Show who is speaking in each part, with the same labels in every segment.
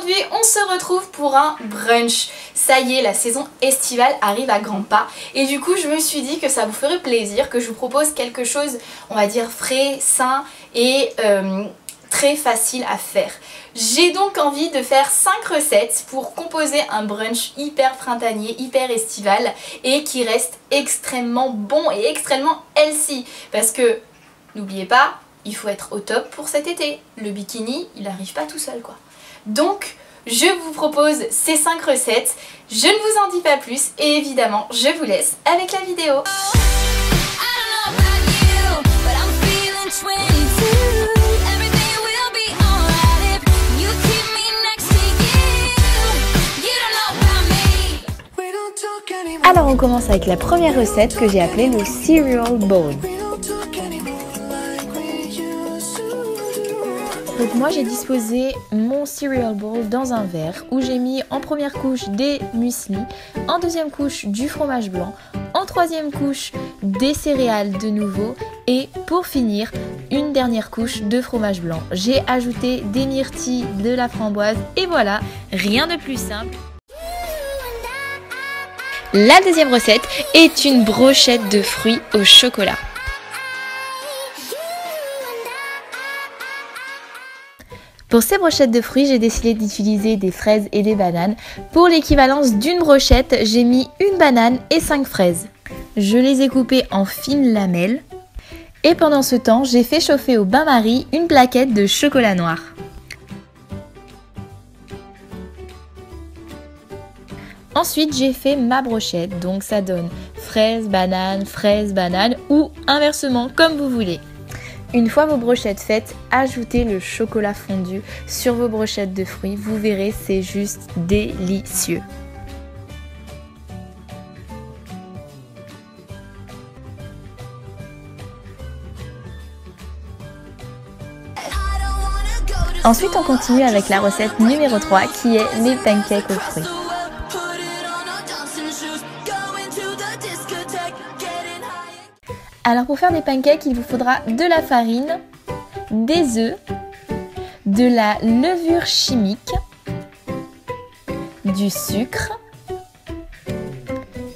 Speaker 1: Aujourd'hui, on se retrouve pour un brunch. Ça y est, la saison estivale arrive à grands pas et du coup je me suis dit que ça vous ferait plaisir que je vous propose quelque chose, on va dire frais, sain et très facile à faire. J'ai donc envie de faire 5 recettes pour composer un brunch hyper printanier, hyper estival et qui reste extrêmement bon et extrêmement healthy. Parce que, n'oubliez pas, il faut être au top pour cet été. Le bikini, il n'arrive pas tout seul quoi. Donc, je vous propose ces 5 recettes. Je ne vous en dis pas plus et évidemment, je vous laisse avec la vidéo. Alors on commence avec la première recette que j'ai appelée le Cereal Bowl. Donc moi j'ai disposé mon cereal bowl dans un verre où j'ai mis en première couche des muesli, en deuxième couche du fromage blanc, en troisième couche des céréales de nouveau et pour finir une dernière couche de fromage blanc. J'ai ajouté des myrtilles, de la framboise et voilà, rien de plus simple. La deuxième recette est une brochette de fruits au chocolat. Pour ces brochettes de fruits, j'ai décidé d'utiliser des fraises et des bananes. Pour l'équivalence d'une brochette, j'ai mis une banane et 5 fraises. Je les ai coupées en fines lamelles. Et pendant ce temps, j'ai fait chauffer au bain-marie une plaquette de chocolat noir. Ensuite, j'ai fait ma brochette, donc ça donne fraise, banane ou inversement, comme vous voulez. Une fois vos brochettes faites, ajoutez le chocolat fondu sur vos brochettes de fruits. Vous verrez, c'est juste délicieux. Ensuite, on continue avec la recette numéro 3 qui est les pancakes aux fruits. Alors pour faire des pancakes, il vous faudra de la farine, des œufs, de la levure chimique, du sucre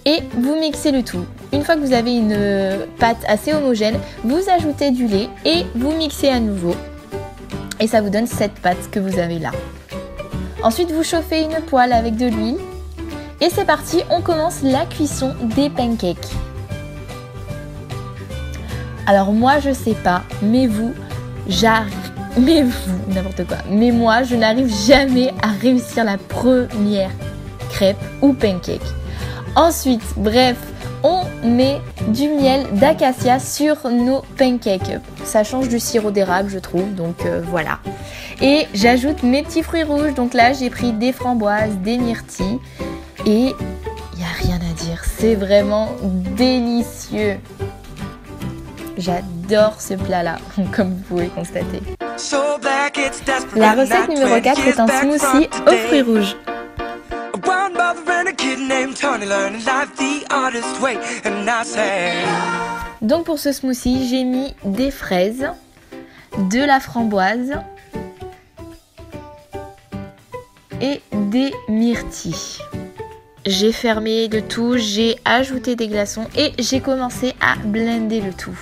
Speaker 1: et vous mixez le tout. Une fois que vous avez une pâte assez homogène, vous ajoutez du lait et vous mixez à nouveau. Et ça vous donne cette pâte que vous avez là. Ensuite, vous chauffez une poêle avec de l'huile et c'est parti, on commence la cuisson des pancakes. Alors moi je sais pas, mais moi je n'arrive jamais à réussir la première crêpe ou pancake. Ensuite, bref, on met du miel d'acacia sur nos pancakes. Ça change du sirop d'érable je trouve, donc voilà. Et j'ajoute mes petits fruits rouges, donc là j'ai pris des framboises, des myrtilles et il n'y a rien à dire, c'est vraiment délicieux. J'adore ce plat-là, comme vous pouvez constater. La recette numéro 4 est un smoothie aux fruits rouges. Donc pour ce smoothie, j'ai mis des fraises, de la framboise et des myrtilles. J'ai fermé le tout, j'ai ajouté des glaçons et j'ai commencé à blender le tout.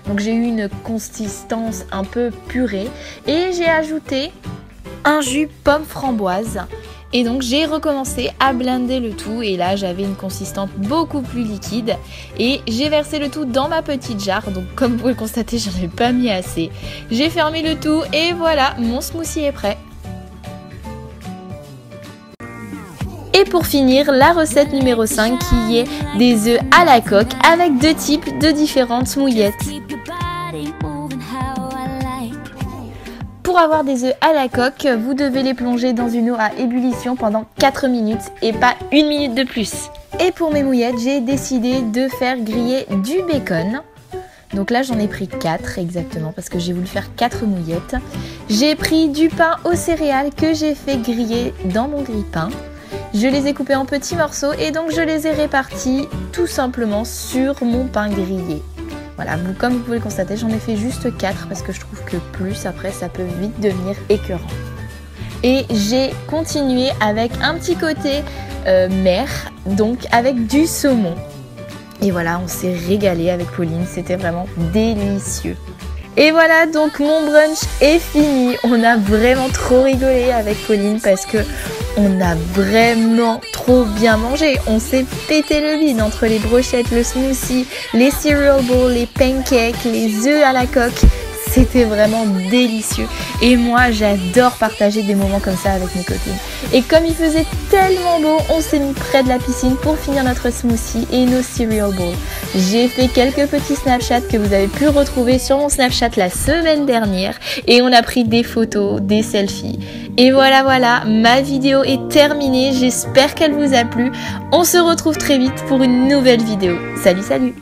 Speaker 1: Donc j'ai eu une consistance un peu purée et j'ai ajouté un jus pomme framboise. Et donc j'ai recommencé à blender le tout et là j'avais une consistance beaucoup plus liquide. Et j'ai versé le tout dans ma petite jarre, donc comme vous pouvez le constater j'en ai pas mis assez. J'ai fermé le tout et voilà, mon smoothie est prêt. Et pour finir, la recette numéro 5 qui est des œufs à la coque avec 2 types de différentes mouillettes. Pour avoir des œufs à la coque, vous devez les plonger dans une eau à ébullition pendant 4 minutes et pas 1 minute de plus. Et pour mes mouillettes, j'ai décidé de faire griller du bacon. Donc là j'en ai pris 4 exactement parce que j'ai voulu faire 4 mouillettes. J'ai pris du pain aux céréales que j'ai fait griller dans mon grille-pain. Je les ai coupés en petits morceaux et donc je les ai répartis tout simplement sur mon pain grillé. Voilà, comme vous pouvez le constater, j'en ai fait juste 4 parce que je trouve que plus après ça peut vite devenir écœurant.
Speaker 2: Et j'ai continué avec un petit côté mer, donc avec du saumon. Et voilà, on s'est régalé avec Pauline, c'était vraiment délicieux. Et voilà, donc mon brunch est fini. On a vraiment trop rigolé avec Pauline parce que on a vraiment trop bien mangé. On s'est pété le bide entre les brochettes, le smoothie, les cereal bowls, les pancakes, les œufs à la coque. C'était vraiment délicieux. Et moi, j'adore partager des moments comme ça avec mes copines. Et comme il faisait tellement beau, on s'est mis près de la piscine pour finir notre smoothie et nos cereal bowls. J'ai fait quelques petits Snapchats que vous avez pu retrouver sur mon Snapchat la semaine dernière. Et on a pris des photos, des selfies. Et voilà, ma vidéo est terminée. J'espère qu'elle vous a plu. On se retrouve très vite pour une nouvelle vidéo. Salut!